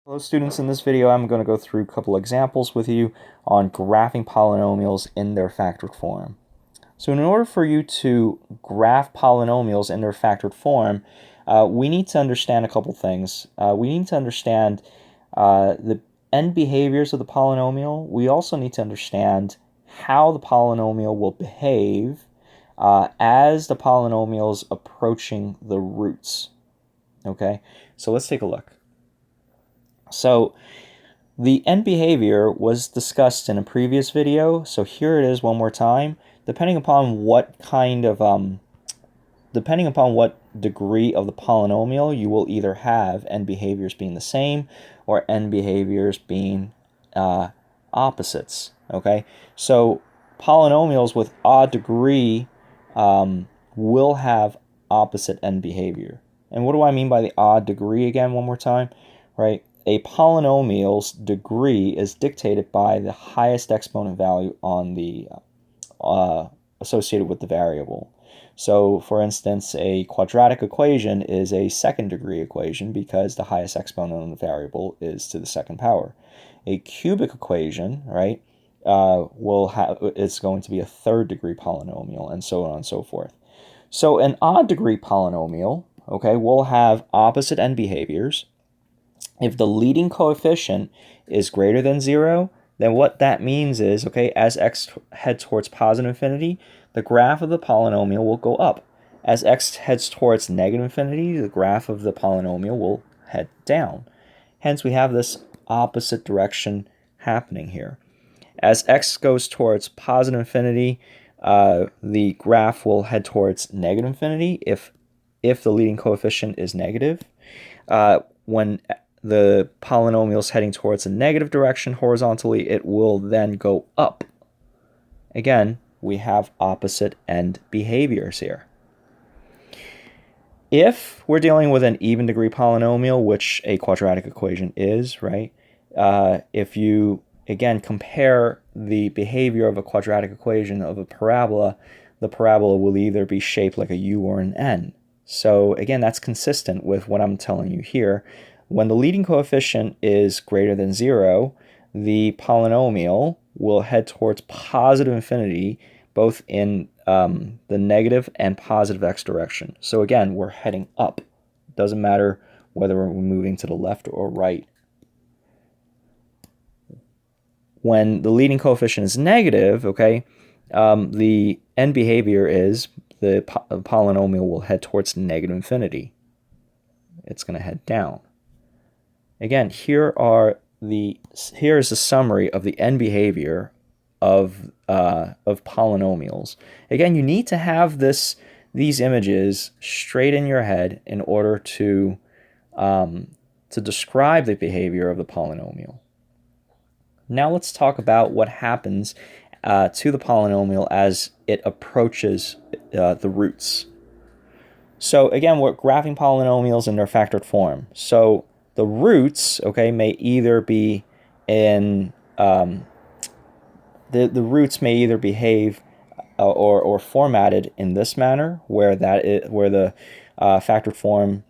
Hello students, in this video I'm going to go through a couple examples with you on graphing polynomials in their factored form. So in order for you to graph polynomials in their factored form, we need to understand a couple things. We need to understand the end behaviors of the polynomial. We also need to understand how the polynomial will behave as the polynomial is approaching the roots. Okay, so let's take a look. So the end behavior was discussed in a previous video, so here it is one more time. Depending upon what degree of the polynomial, you will either have end behaviors being the same or end behaviors being opposites. Okay, so polynomials with odd degree will have opposite end behavior. And what do I mean by the odd degree again one more time? Right? A polynomial's degree is dictated by the highest exponent value on the associated with the variable. So, for instance, a quadratic equation is a second degree equation because the highest exponent on the variable is to the second power. A cubic equation, right, it's going to be a third degree polynomial, and so on and so forth. So, an odd degree polynomial, okay, will have opposite end behaviors. If the leading coefficient is greater than 0, then what that means is, okay, as x heads towards positive infinity, the graph of the polynomial will go up. As x heads towards negative infinity, the graph of the polynomial will head down. Hence, we have this opposite direction happening here. As x goes towards positive infinity, the graph will head towards negative infinity if the leading coefficient is negative. When the polynomial is heading towards a negative direction horizontally, it will then go up. Again, we have opposite end behaviors here. If we're dealing with an even degree polynomial, which a quadratic equation is, right? If you, again, compare the behavior of a quadratic equation of a parabola, the parabola will either be shaped like a U or an N. So again, that's consistent with what I'm telling you here. When the leading coefficient is greater than 0, the polynomial will head towards positive infinity, both in the negative and positive x direction. So again, we're heading up. It doesn't matter whether we're moving to the left or right. When the leading coefficient is negative, okay, the end behavior is the polynomial will head towards negative infinity. It's going to head down. Again, here is a summary of the end behavior of polynomials. Again, you need to have these images straight in your head in order to describe the behavior of the polynomial. Now let's talk about what happens to the polynomial as it approaches the roots. So again, we're graphing polynomials in their factored form. So the roots, okay, may either be in the roots may either behave or formatted in this manner, where the factored form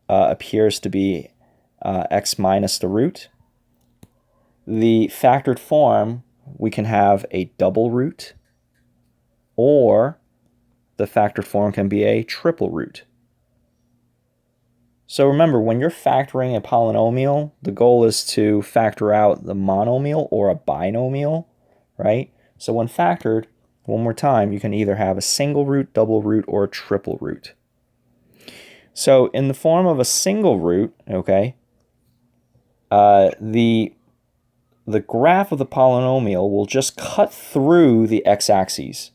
appears to be x minus the root. The factored form, we can have a double root, or the factored form can be a triple root. So remember, when you're factoring a polynomial, the goal is to factor out the monomial or a binomial, right? So when factored, one more time, you can either have a single root, double root, or a triple root. So in the form of a single root, okay, the graph of the polynomial will just cut through the x-axis.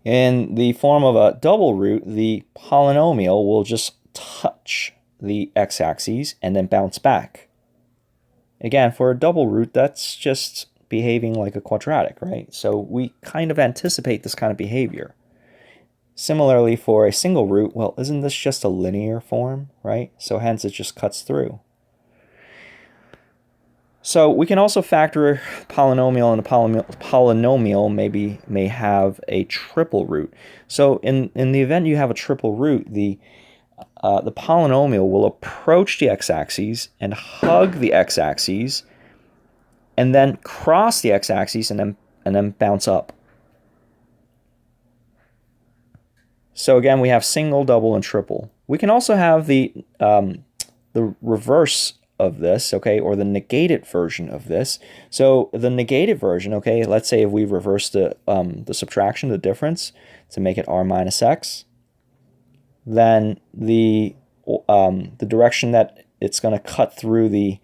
In the form of a double root, the polynomial will just touch the x-axis and then bounce back. Again, for a double root, that's just behaving like a quadratic, right? So we kind of anticipate this kind of behavior. Similarly, for a single root, well, isn't this just a linear form, right? So hence it just cuts through. So we can also factor a polynomial, and a polynomial may have a triple root. So in the event you have a triple root, the the polynomial will approach the x-axis and hug the x-axis, and then cross the x-axis and then bounce up. So again, we have single, double, and triple. We can also have the reverse of this, okay, or the negated version of this. So the negated version, okay, let's say if we reverse the subtraction, the difference, to make it r minus x, then the direction that it's going to cut through the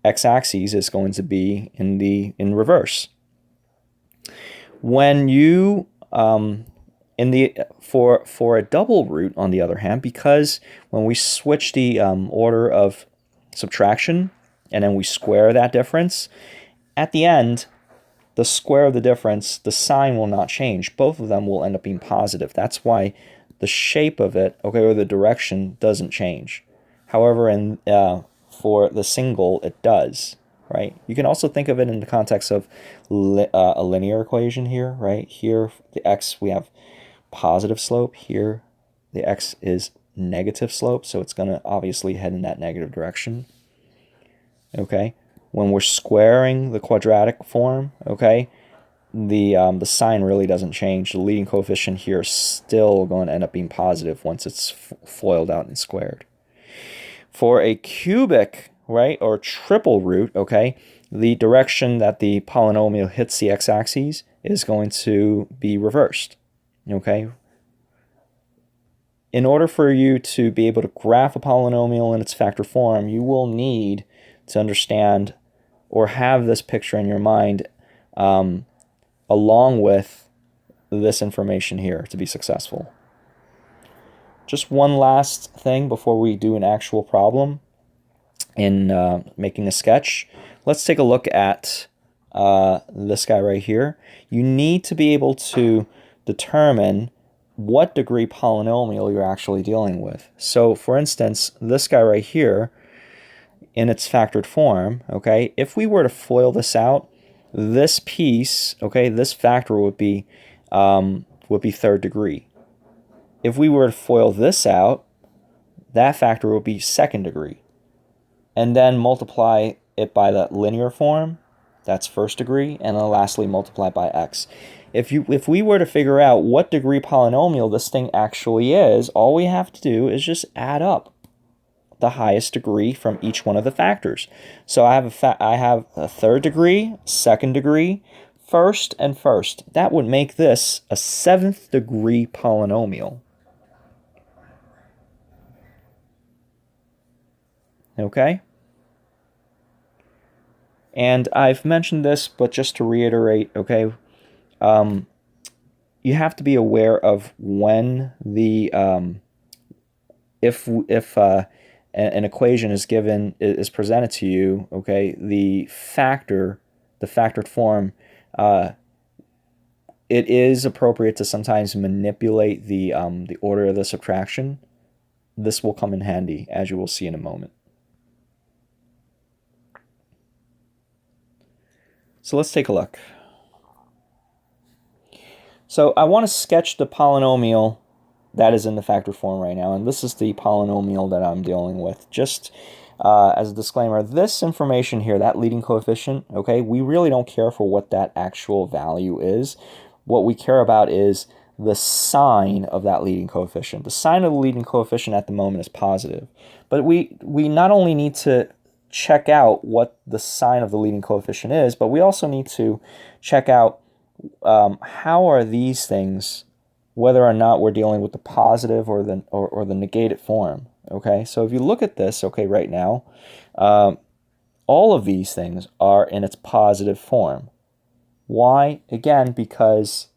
x-axis is going to be in reverse. When you for a double root, on the other hand, because when we switch the order of subtraction and then we square that difference, at the end, the square of the difference, the sign will not change. Both of them will end up being positive. That's why the shape of it, okay, or the direction doesn't change. However, for the single, it does, right? You can also think of it in the context of a linear equation here, right? Here, the x, we have positive slope. Here, the x is negative slope, so it's going to obviously head in that negative direction, okay? When we're squaring the quadratic form, okay, the sign really doesn't change. The leading coefficient here is still going to end up being positive once it's FOILed out and squared. For a cubic, right, or triple root, okay, the direction that the polynomial hits the x-axis is going to be reversed, okay? In order for you to be able to graph a polynomial in its factor form, you will need to understand or have this picture in your mind along with this information here to be successful. Just one last thing before we do an actual problem in making a sketch. Let's take a look at this guy right here. You need to be able to determine what degree polynomial you're actually dealing with. So for instance, this guy right here, in its factored form, okay, if we were to FOIL this out, this piece, okay, this factor would be third degree. If we were to FOIL this out, that factor would be second degree. And then multiply it by the linear form, that's first degree, and then lastly multiply by x. If we were to figure out what degree polynomial this thing actually is, all we have to do is just add up the highest degree from each one of the factors. So I have a third degree, second degree, first, and first. That would make this a seventh degree polynomial. Okay? And I've mentioned this, but just to reiterate, okay, you have to be aware of when the if an equation is presented to you, okay, the factored form, it is appropriate to sometimes manipulate the order of the subtraction. This will come in handy, as you will see in a moment. So let's take a look. So I want to sketch the polynomial that is in the factored form right now, and this is the polynomial that I'm dealing with. Just as a disclaimer, this information here, that leading coefficient, okay, we really don't care for what that actual value is. What we care about is the sign of that leading coefficient. The sign of the leading coefficient at the moment is positive, but we not only need to check out what the sign of the leading coefficient is, but we also need to check out how are these things, whether or not we're dealing with the positive or the negated form. Okay, so if you look at this, okay, right now, all of these things are in its positive form. Why? Again, because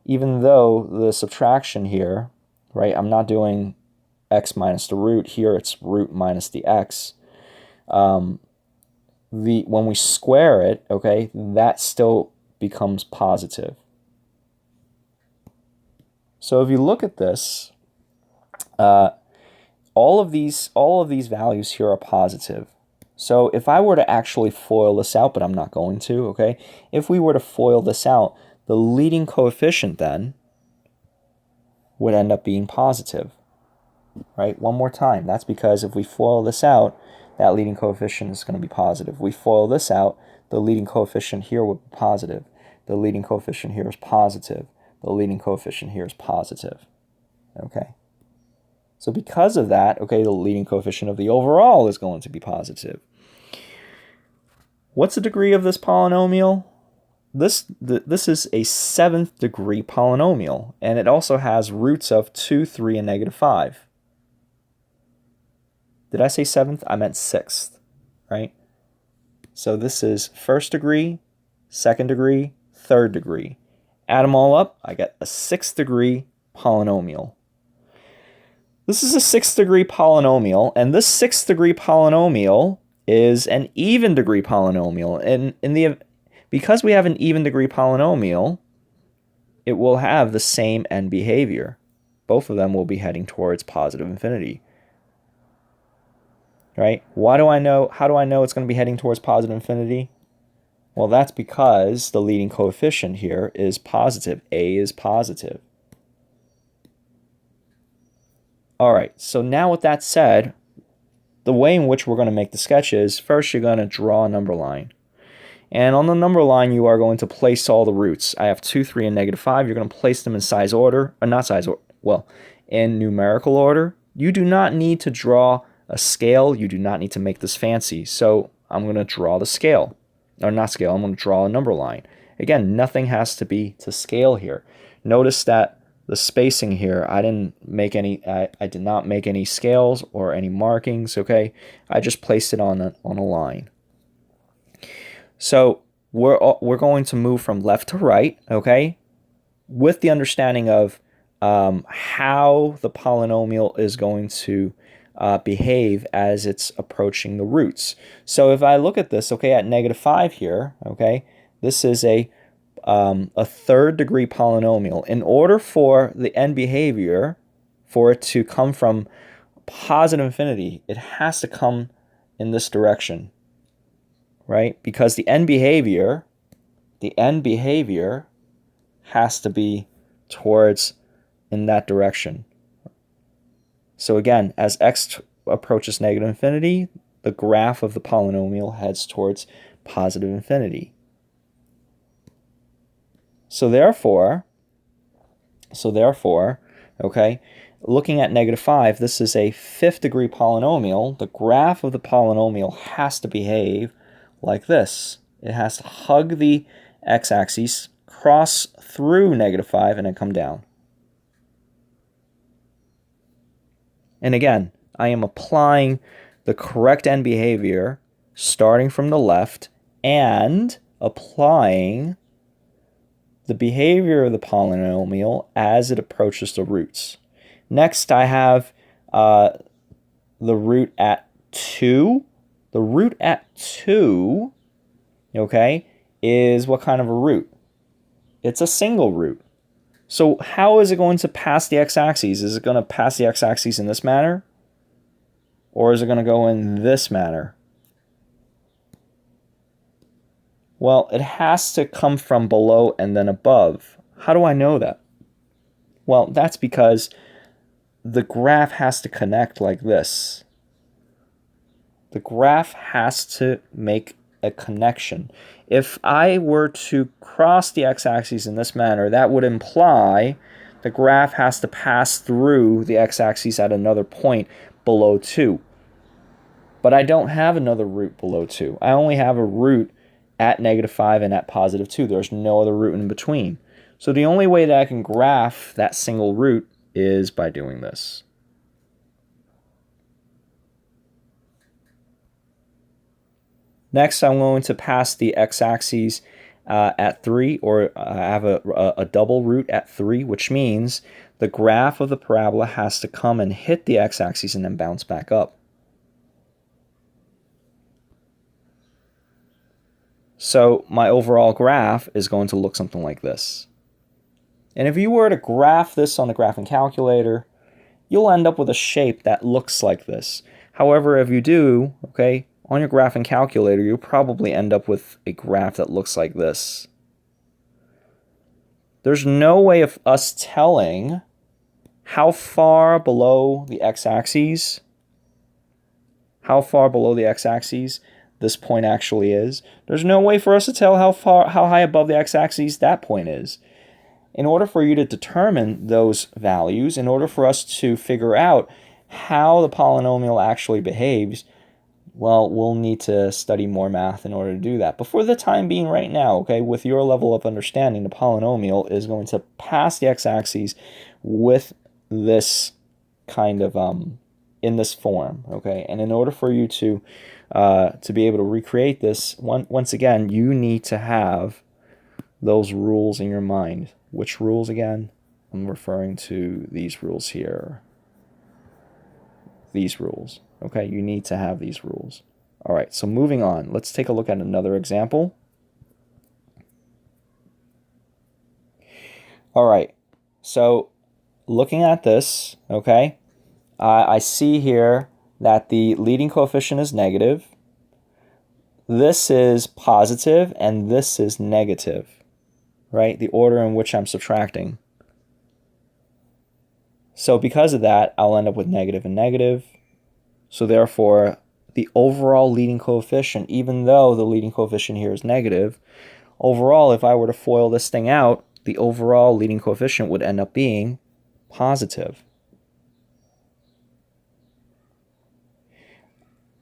even though the subtraction here, right, I'm not doing x minus the root, here it's root minus the x. When we square it, okay, that still becomes positive. So if you look at this, all of these values here are positive. So if I were to actually FOIL this out, but I'm not going to, okay, if we were to FOIL this out, the leading coefficient then would end up being positive. right? One more time. That's because if we FOIL this out, that leading coefficient is going to be positive. If we FOIL this out, the leading coefficient here would be positive. The leading coefficient here is positive. The leading coefficient here is positive. Okay? So because of that, okay, the leading coefficient of the overall is going to be positive. What's the degree of this polynomial? This is a 7th degree polynomial, and it also has roots of 2, 3, and -5. Did I say 7th? I meant 6th, right? So this is 1st degree, 2nd degree, 3rd degree. Add them all up, I get a 6th degree polynomial. This is a 6th degree polynomial, and this 6th degree polynomial is an even degree polynomial. And because we have an even degree polynomial, it will have the same end behavior. Both of them will be heading towards positive infinity. Right? How do I know it's going to be heading towards positive infinity? Well, that's because the leading coefficient here is positive. A is positive. All right, so now with that said, the way in which we're going to make the sketch is, first you're going to draw a number line. And on the number line, you are going to place all the roots. I have 2, 3, and -5. You're going to place them in size order, or not size order, well, in numerical order. You do not need to draw a scale. You do not need to make this fancy. So I'm going to draw the scale. Or not scale, I'm going to draw a number line. Again, nothing has to be to scale here. Notice that the spacing here, I did not make any scales or any markings, okay? I just placed it on a line. So we're going to move from left to right, okay, with the understanding of how the polynomial is going to behave as it's approaching the roots. So if I look at this, okay, at -5 here, okay, this is a 3rd degree polynomial. In order for the end behavior, for it to come from positive infinity, it has to come in this direction, right? Because the end behavior has to be towards in that direction. So again, as x approaches negative infinity, the graph of the polynomial heads towards positive infinity. So therefore, okay, looking at -5, this is a 5th degree polynomial. The graph of the polynomial has to behave like this. It has to hug the x-axis, cross through -5, and then come down. And again, I am applying the correct end behavior starting from the left and applying the behavior of the polynomial as it approaches the roots. Next, I have the root at 2. The root at 2, okay, is what kind of a root? It's a single root. So how is it going to pass the x-axis? Is it going to pass the x-axis in this manner? Or is it going to go in this manner? Well, it has to come from below and then above. How do I know that? Well, that's because the graph has to connect like this. The graph has to make a connection. If I were to cross the x-axis in this manner, that would imply the graph has to pass through the x-axis at another point below 2. But I don't have another root below 2. I only have a root at -5 and at positive 2. There's no other root in between. So the only way that I can graph that single root is by doing this. Next, I'm going to pass the x-axis at 3, or I have a double root at 3, which means the graph of the parabola has to come and hit the x-axis and then bounce back up. So my overall graph is going to look something like this. And if you were to graph this on the graphing calculator, you'll end up with a shape that looks like this. However, if you do, okay, on your graphing calculator, you'll probably end up with a graph that looks like this. There's no way of us telling how far below the x-axis, this point actually is. There's no way for us to tell how high above the x-axis that point is. In order for you to determine those values, in order for us to figure out how the polynomial actually behaves, well, we'll need to study more math in order to do that. But for the time being right now, okay, with your level of understanding, the polynomial is going to pass the x-axis with this kind of, in this form, okay? And in order for you to be able to recreate this, once again, you need to have those rules in your mind. Which rules again? I'm referring to these rules here. These rules. Okay, you need to have these rules. All right, so moving on. Let's take a look at another example. All right, so looking at this, okay, I see here that the leading coefficient is negative. This is positive, and this is negative. Right? The order in which I'm subtracting. So because of that, I'll end up with negative and negative. So therefore, the overall leading coefficient, even though the leading coefficient here is negative, overall, if I were to FOIL this thing out, the overall leading coefficient would end up being positive.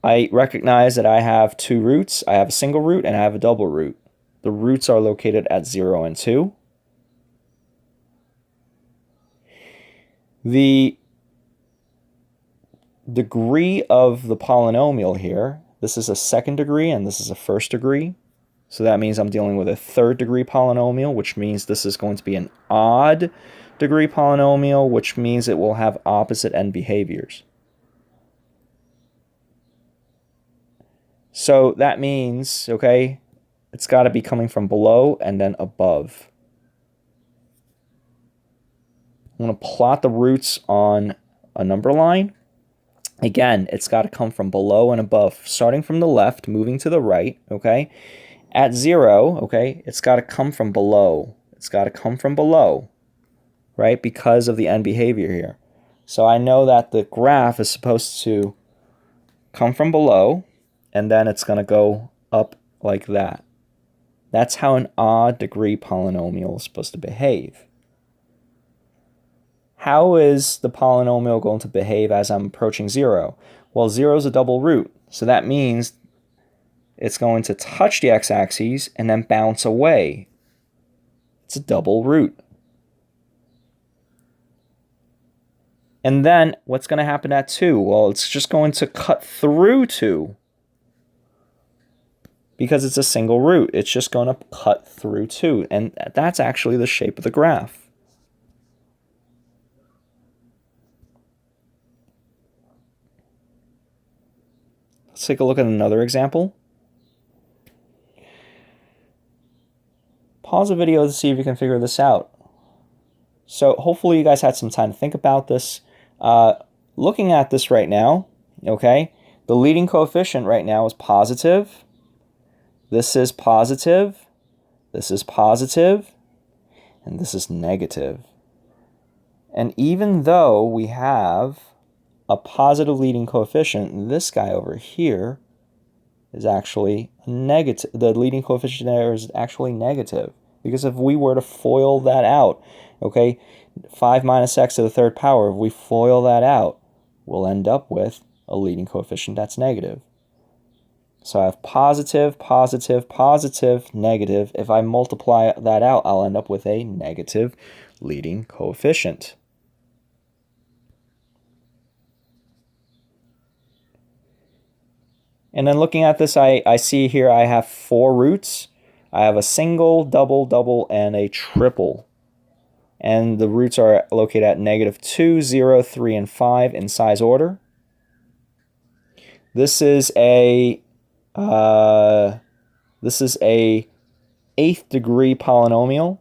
I recognize that I have two roots. I have a single root and I have a double root. The roots are located at 0 and 2. The degree of the polynomial here, this is a second degree and this is a first degree. So that means I'm dealing with a third degree polynomial, which means this is going to be an odd degree polynomial, which means it will have opposite end behaviors. So that means, okay, it's got to be coming from below and then above. I'm going to plot the roots on a number line. Again, it's got to come from below and above, starting from the left, moving to the right, okay? At 0, okay, it's got to come from below. It's got to come from below, right, because of the end behavior here. So I know that the graph is supposed to come from below, and then it's going to go up like that. That's how an odd degree polynomial is supposed to behave. How is the polynomial going to behave as I'm approaching 0? Well, 0 is a double root, so that means it's going to touch the x-axis and then bounce away. It's a double root. And then what's going to happen at 2? Well, it's just going to cut through 2. Because it's a single root, it's just going to cut through 2. And that's actually the shape of the graph. Let's take a look at another example. Pause the video to see if you can figure this out. So hopefully you guys had some time to think about this. Looking at this right now, okay, the leading coefficient right now is positive. This is positive, this is positive, and this is negative. And even though we have a positive leading coefficient, this guy over here is actually negative. The leading coefficient there is actually negative. Because if we were to FOIL that out, okay, 5 minus x to the third power, if we FOIL that out, we'll end up with a leading coefficient that's negative. So I have positive, positive, positive, negative. If I multiply that out, I'll end up with a negative leading coefficient. And then looking at this, I see here I have 4 roots. I have a single, double, double, and a triple. And the roots are located at -2, 0, 3, and 5 in size order. This is a 8th degree polynomial,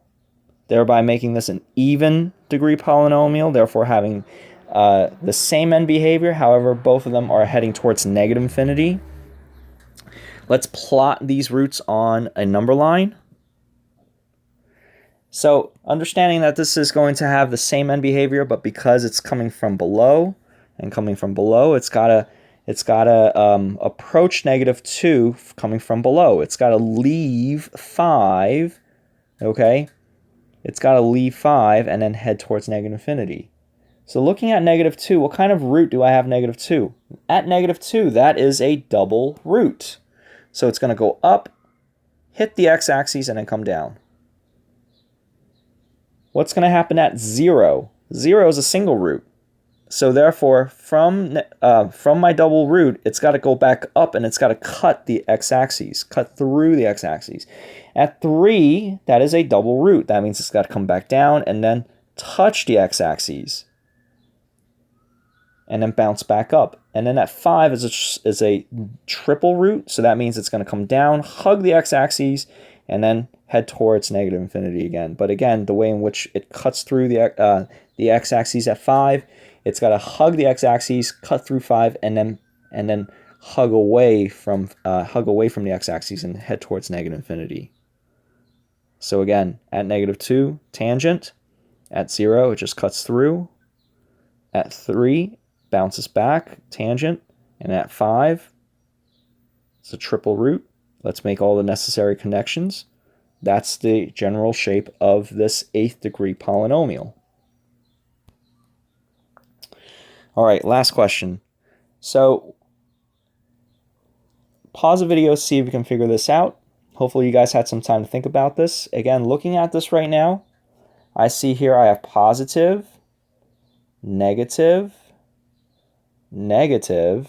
thereby making this an even degree polynomial, therefore having the same end behavior. However, both of them are heading towards negative infinity. Let's plot these roots on a number line. So understanding that this is going to have the same end behavior, but because it's coming from below, it's gotta approach -2 coming from below. It's gotta leave 5, okay? It's gotta leave 5 and then head towards -infinity. So looking at -2, what kind of root do I have -2? At -2, that is a double root. So it's gonna go up, hit the x-axis, and then come down. What's going to happen at 0? 0 is a single root. So therefore, from my double root, it's got to go back up and it's got to cut the x-axis, cut through the x-axis. At 3, that is a double root. That means it's got to come back down and then touch the x-axis. And then bounce back up. And then at 5 is a triple root. So that means it's going to come down, hug the x-axis, and then head towards -infinity again. But again, the way in which it cuts through the x-axis at 5, it's got to hug the x-axis, cut through 5, and then hug away from the x-axis and head towards -infinity. So again, at -2, tangent. At 0, it just cuts through. At 3, bounces back, tangent. And at 5, it's a triple root. Let's make all the necessary connections. That's the general shape of this 8th degree polynomial. All right, last question. So pause the video, see if you can figure this out. Hopefully you guys had some time to think about this. Again, looking at this right now, I see here I have positive, negative, negative,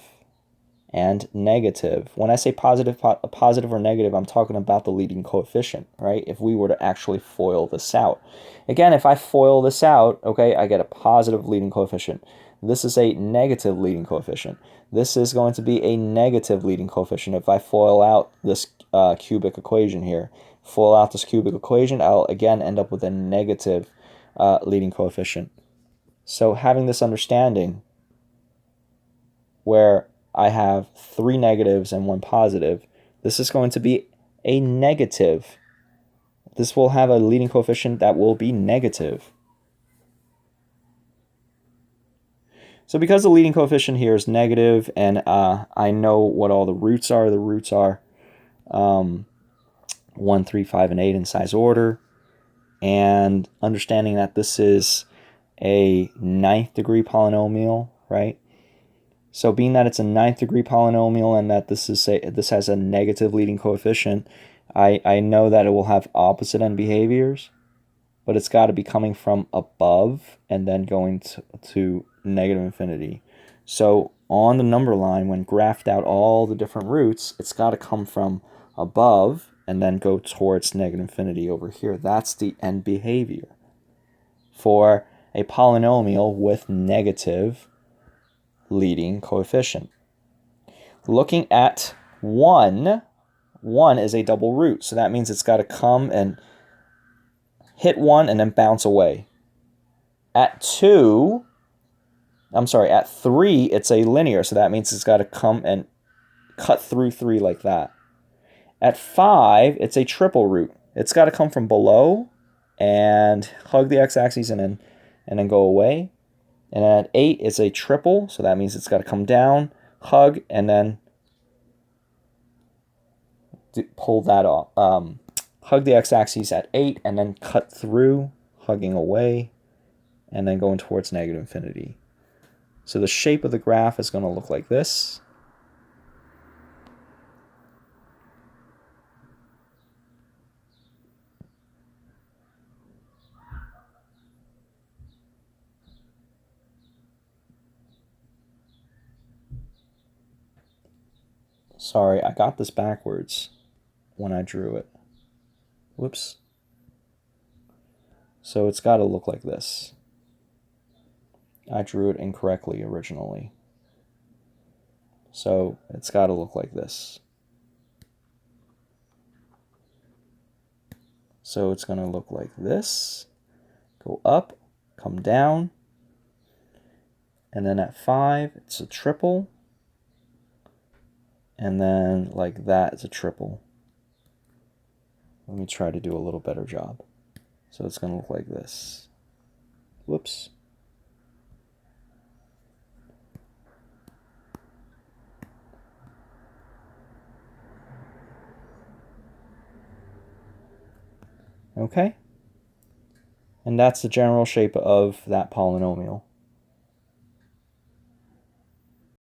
and negative. When I say positive or negative, I'm talking about the leading coefficient, right? If we were to actually FOIL this out. Again, if I FOIL this out, okay, I get a positive leading coefficient. This is a negative leading coefficient. This is going to be a negative leading coefficient if I FOIL out this cubic equation here. FOIL out this cubic equation, I'll again end up with a negative leading coefficient. So having this understanding where I have 3 negatives and 1 positive, this is going to be a negative. This will have a leading coefficient that will be negative. So because the leading coefficient here is negative, and I know what all the roots are. The roots are 1, 3, 5, and 8 in size order. And understanding that this is a 9th degree polynomial, right? So being that it's a 9th degree polynomial and that this has a negative leading coefficient, I know that it will have opposite end behaviors, but it's got to be coming from above and then going to -infinity. So on the number line, when graphed out all the different roots, it's got to come from above and then go towards -infinity over here. That's the end behavior for a polynomial with negative leading coefficient. Looking at 1 is a double root, so that means it's got to come and hit 1 and then bounce away. At 3, it's a linear, so that means it's got to come and cut through 3 like that. At 5, it's a triple root. It's got to come from below and hug the x-axis and then go away. And then at 8, it's a triple, so that means it's got to come down, hug, and then pull that off. Hug the x-axis at 8, and then cut through, hugging away, and then going towards -infinity. So the shape of the graph is going to look like this. Sorry, I got this backwards when I drew it. Whoops. So it's got to look like this. I drew it incorrectly originally. So it's got to look like this. So it's going to look like this. Go up, come down. And then at 5, it's a triple. And then like that, it's a triple. Let me try to do a little better job. So it's going to look like this. Whoops. Okay? And that's the general shape of that polynomial.